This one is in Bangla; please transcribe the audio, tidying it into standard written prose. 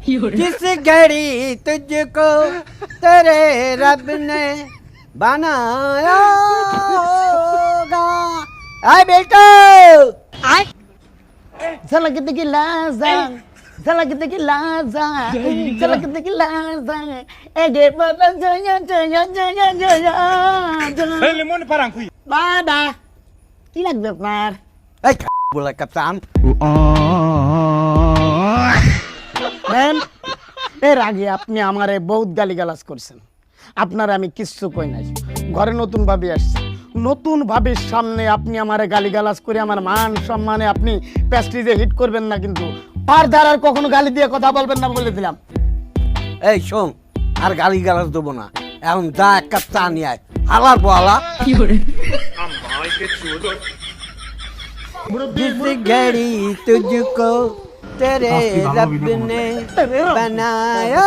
जिस घड़ी तुझको तेरे रब ने बनाया होगा आए बेटा झलक दिखी लाजा झलक दिखी लाजा झलक दिखी लाजा एगे बाबा जया जया जया जया এই লেমন পারাং কুই বাবা কি লাগবে আপনার এই বলে কাপসান ম্যাম এর আগে আপনি আমারে বহুত গালিগালাজ করছেন আপনার আমি কিচ্ছু কই নাই ঘরে নতুন ভাবি আসছে নতুন ভাবির সামনে আপনি আমারে গালিগালাজ করে আমার মান সম্মানে আপনি প্যাস্ট্রিজে হিট করবেন না কিন্তু ফারদার আর কখনো গালি দিয়ে কথা বলবেন না বলে দিলাম এই শোন আর গালি গালাজ দেবো না এখন যা এক কাপ চা নিয়ে আয় হালার বলা जिस घड़ी तुझको तेरे रब ने बनाया